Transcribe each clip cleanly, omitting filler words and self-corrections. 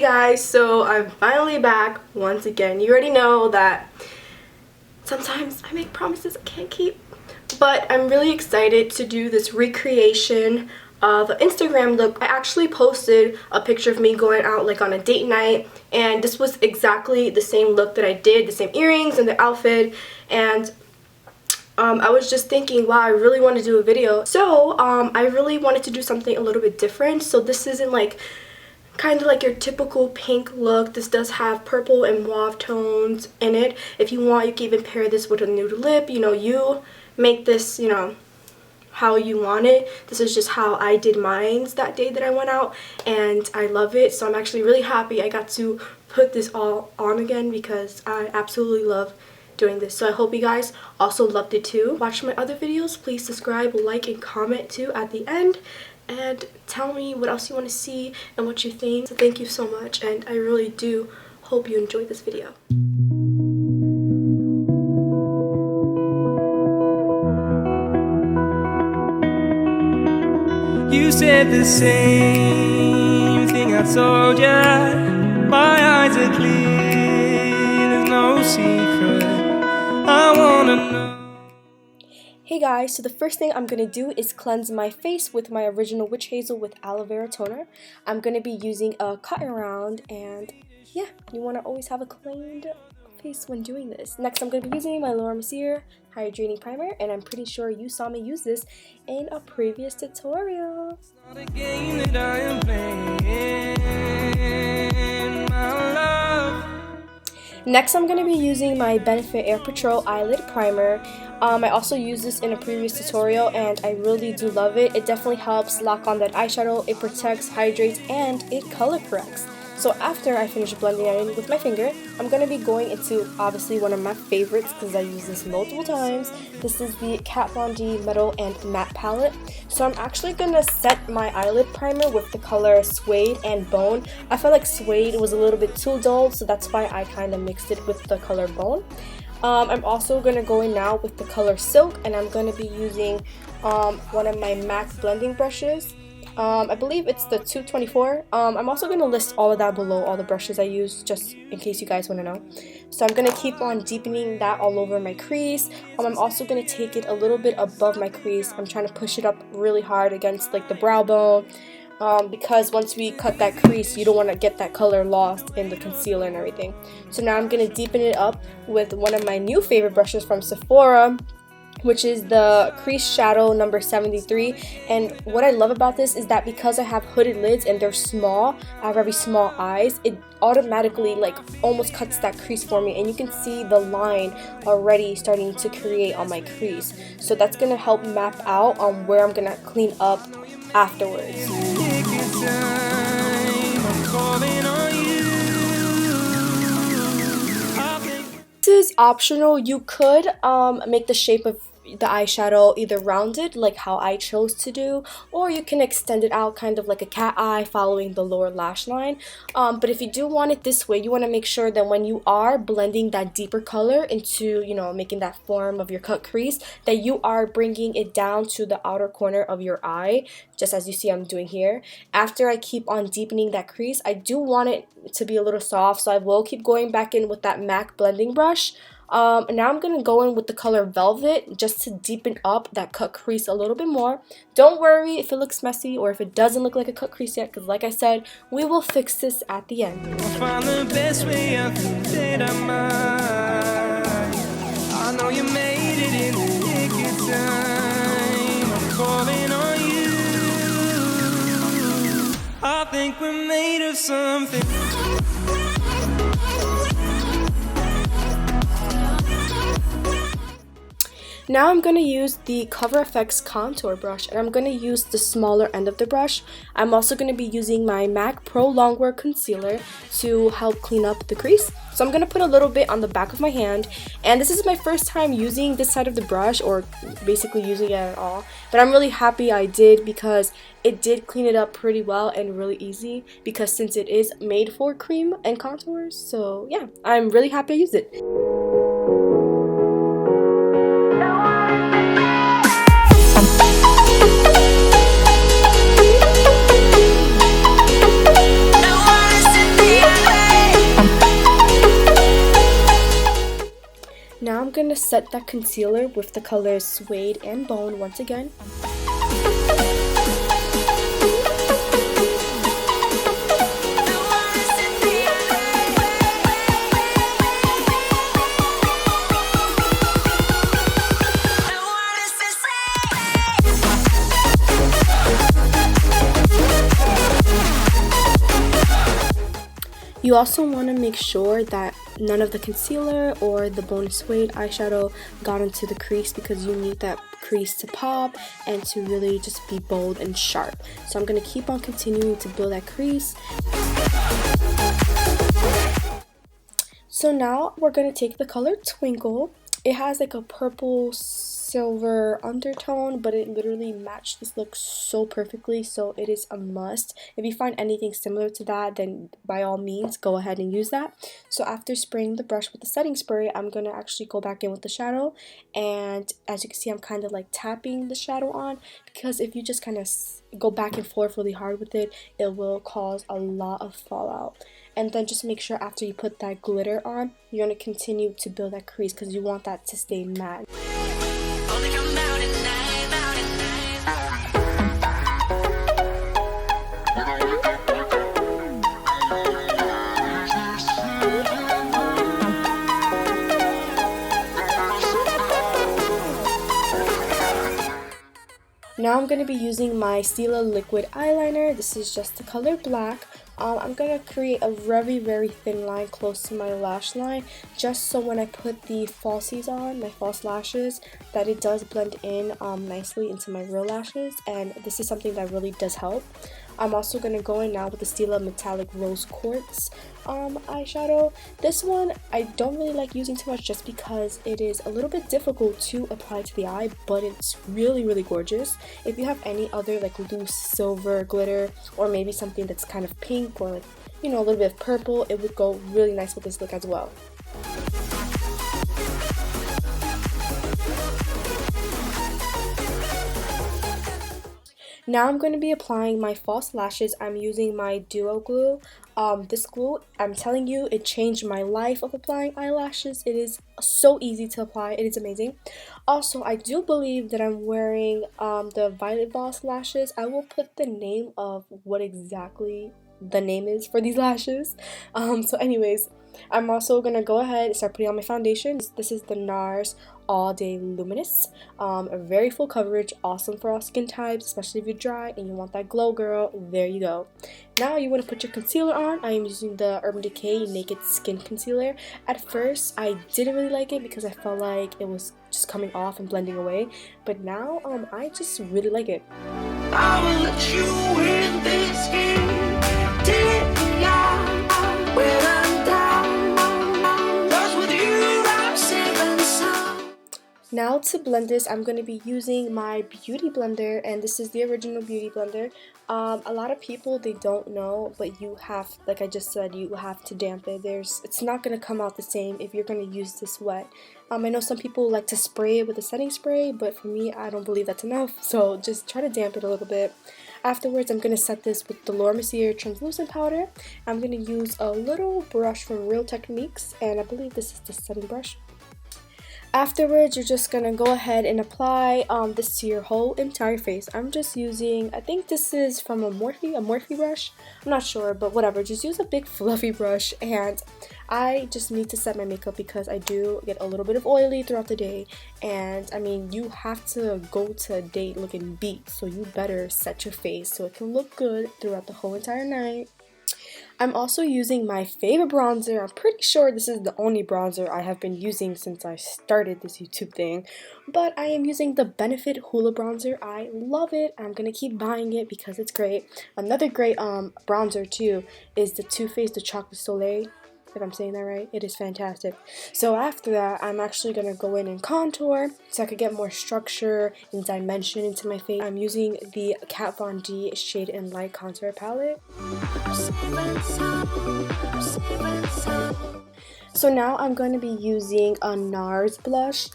Hey guys, so I'm finally back once again. You already know that sometimes I make promises I can't keep, but I'm really excited to do this recreation of an Instagram look. I actually posted a picture of me going out like on a date night, and this was exactly the same look that I did, the same earrings and the outfit, and I was just thinking, wow, I really want to do a video. So I really wanted to do something a little bit different. So this isn't like kind of like your typical pink look. This does have purple and mauve tones in it. If you want, you can even pair this with a nude lip. You know, you make this, you know, how you want it. This is just how I did mine that day that I went out, and I love it. So I'm actually really happy I got to put this all on again because I absolutely love doing this. So I hope you guys also loved it too. Watch my other videos. Please subscribe, like, and comment too at the end, and tell me what else you want to see and what you think. So thank you so much, and I really do hope you enjoyed this video. You said the same thing I told ya. My eyes are clear, there's no secret. I wanna know. Hey guys, so the first thing I'm going to do is cleanse my face with my original Witch Hazel with aloe vera toner. I'm going to be using a cotton round, and yeah, you want to always have a cleaned face when doing this. Next, I'm going to be using my Mercier hydrating primer, and I'm pretty sure you saw me use this in a previous tutorial. The game that I am playing, my love. Next, I'm going to be using my Benefit Air Patrol eyelid primer. I also used this in a previous tutorial, and I really do love it. It definitely helps lock on that eyeshadow, it protects, hydrates, and it color corrects. So after I finish blending it in with my finger, I'm going to be going into obviously one of my favorites because I use this multiple times. This is the Katvond Metal and Matte Palette. So I'm actually going to set my eyelid primer with the color Suede and Bone. I felt like Suede was a little bit too dull, so that's why I kind of mixed it with the color Bone. I'm also going to go in now with the color Silk, and I'm going to be using one of my MAC blending brushes. I believe it's the 224. I'm also going to list all of that below, all the brushes I use, just in case you guys want to know. So I'm going to keep on deepening that all over my crease. I'm also going to take it a little bit above my crease. I'm trying to push it up really hard against like the brow bone, because once we cut that crease, you don't want to get that color lost in the concealer and everything. So now I'm going to deepen it up with one of my new favorite brushes from Sephora, which is the Crease Shadow number 73. And what I love about this is that because I have hooded lids and they're small, I have very small eyes, it automatically like almost cuts that crease for me, and you can see the line already starting to create on my crease. So that's going to help map out on where I'm going to clean up afterwards. This is optional. You could make the shape of the eyeshadow either rounded like how I chose to do, or you can extend it out kind of like a cat eye following the lower lash line. But if you do want it this way, you want to make sure that when you are blending that deeper color into, you know, making that form of your cut crease, that you are bringing it down to the outer corner of your eye, just as you see I'm doing here. After I keep on deepening that crease, I do want it to be a little soft, so I will keep going back in with that MAC blending brush. And now I'm going to go in with the color Velvet just to deepen up that cut crease a little bit more. Don't worry if it looks messy or if it doesn't look like a cut crease yet, because like I said, we will fix this at the end. I'll find the best way out the state of mind. I know you made it in the nick of time. I'm calling on you. I think we're made of something. Now I'm going to use the Cover FX contour brush, and I'm going to use the smaller end of the brush. I'm also going to be using my MAC Pro Longwear Concealer to help clean up the crease. So I'm going to put a little bit on the back of my hand, and this is my first time using this side of the brush, or basically using it at all. But I'm really happy I did, because it did clean it up pretty well and really easy, because since it is made for cream and contours. So yeah, I'm really happy I used it. going to set that concealer with the colors Suede and Bone once again. You also want to make sure that none of the concealer or the Bone Suede eyeshadow got into the crease, because you need that crease to pop and to really just be bold and sharp. So I'm going to keep on continuing to build that crease. So now we're going to take the color Twinkle. It has like a purple silver undertone, but it literally matched this look so perfectly, so it is a must. If you find anything similar to that, then by all means go ahead and use that. So after spraying the brush with the setting spray, I'm gonna actually go back in with the shadow, and as you can see, I'm kind of like tapping the shadow on, because if you just kind of go back and forth really hard with it, it will cause a lot of fallout. And then just make sure after you put that glitter on, you're going to continue to build that crease, because you want that to stay matte. Now I'm going to be using my Stilla liquid eyeliner. This is just the color black. I'm going to create a very thin line close to my lash line, just so when I put the falsies on, my false lashes, that it does blend in nicely into my real lashes, and this is something that really does help. I'm also going to go in now with the Stilla Metallic Rose Quartz eyeshadow. This one I don't really like using too much, just because it is a little bit difficult to apply to the eye, but it's really gorgeous. If you have any other like loose silver glitter, or maybe something that's kind of pink, or like, you know, a little bit of purple, it would go really nice with this look as well. Now I'm going to be applying my false lashes. I'm using my Duo Glue. This glue, I'm telling you, it changed my life of applying eyelashes. It is so easy to apply. It is amazing. Also, I do believe that I'm wearing the Violet Voss lashes. I will put the name of what exactly the name is for these lashes. So anyways, I'm also going to go ahead and start putting on my foundation. This is the NARS All Day Luminous. A very full coverage, awesome for all skin types, especially if you're dry and you want that glow, girl. There you go. Now you want to put your concealer on. I am using the Urban Decay Naked Skin Concealer. At first, I didn't really like it because I felt like it was just coming off and blending away. But now, I just really like it. I will let you in this game. Now to blend this, I'm going to be using my beauty blender, and this is the original beauty blender. A lot of people, they don't know, but you have, like I just said, you have to damp it. It's not going to come out the same if you're going to use this wet. I know some people like to spray it with a setting spray, but for me, I don't believe that's enough, so just try to damp it a little bit. Afterwards, I'm going to set this with the Mercier Translucent powder. I'm going to use a little brush from Real Techniques, and I believe this is the setting brush. Afterwards, you're just going to go ahead and apply this to your whole entire face. I'm just using, I think this is from a Morphe brush. I'm not sure, but whatever. Just use a big fluffy brush, and I just need to set my makeup because I do get a little bit of oily throughout the day. And I mean, you have to go to a date looking beat, so you better set your face so it can look good throughout the whole entire night. I'm also using my favorite bronzer. I'm pretty sure this is the only bronzer I have been using since I started this YouTube thing. But I am using the Benefit Hoola bronzer. I love it. I'm going to keep buying it because it's great. Another great bronzer too is the Too Faced the Chocolate Soleil. If I'm saying that right, it is fantastic. So after that, I'm actually going to go in and contour so I could get more structure and dimension into my face. I'm using the Katvond D Shade and Light Contour Palette. So now I'm going to be using a NARS blush.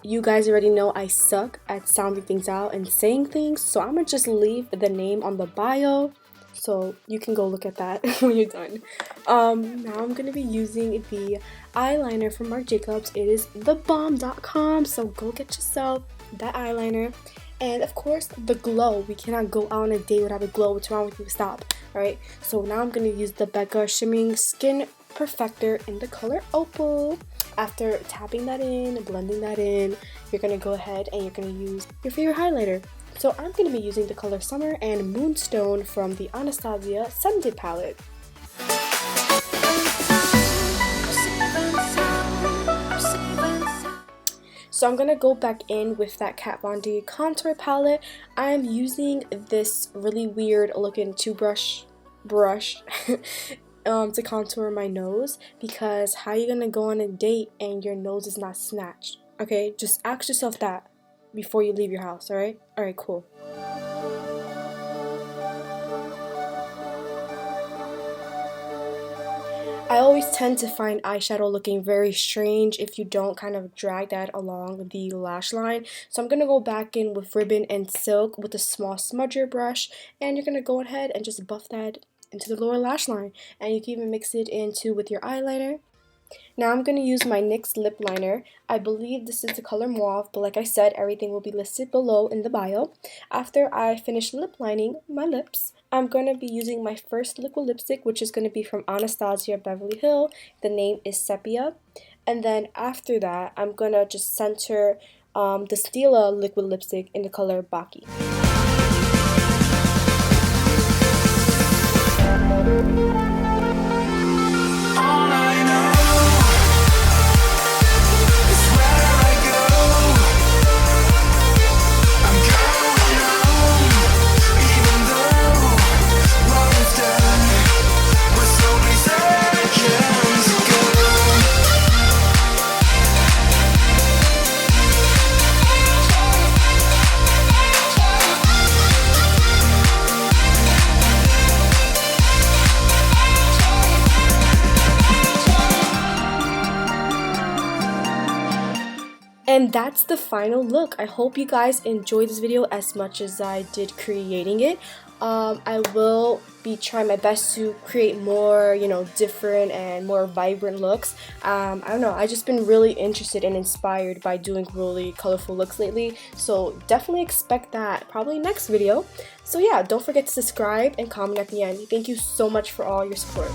You guys already know I suck at sounding things out and saying things, so I'm going to just leave the name on the bio. so you can go look at that when you're done. Now I'm gonna be using the eyeliner from Marc Jacobs. It is thebomb.com, so go get yourself that eyeliner. And of course, the glow. We cannot go out on a date without a glow. What's wrong with you? Stop. Alright, so now I'm going to use the Becca Shimmering Skin Perfector in the color Opal. After tapping that in and blending that in, you're going to go ahead and you're going to use your favorite highlighter. So I'm going to be using the color Summer and Moonstone from the Anastasia Scented palette. So I'm going to go back in with that Katvond contour palette. I'm using this really weird looking brush to contour my nose, because how you going to go on a date and your nose is not snatched? Okay, just ask yourself that before you leave your house, alright? Alright, cool. I always tend to find eyeshadow looking very strange if you don't kind of drag that along the lash line. So I'm going to go back in with Ribbon and Silk with a small smudger brush, and you're going to go ahead and just buff that into the lower lash line. And you can even mix it into with your eyeliner. Now I'm going to use my NYX lip liner. I believe this is the color Mauve, but like I said, everything will be listed below in the bio. After I finish lip lining my lips, I'm going to be using my first liquid lipstick, which is going to be from Anastasia Beverly Hill. The name is Sepia. And then after that, I'm going to just center the Stilla liquid lipstick in the color Baci. And that's the final look. I hope you guys enjoyed this video as much as I did creating it. I will be trying my best to create more, different and more vibrant looks. I don't know, I've just been really interested and inspired by doing really colorful looks lately. So definitely expect that probably next video. So yeah, don't forget to subscribe and comment at the end. Thank you so much for all your support.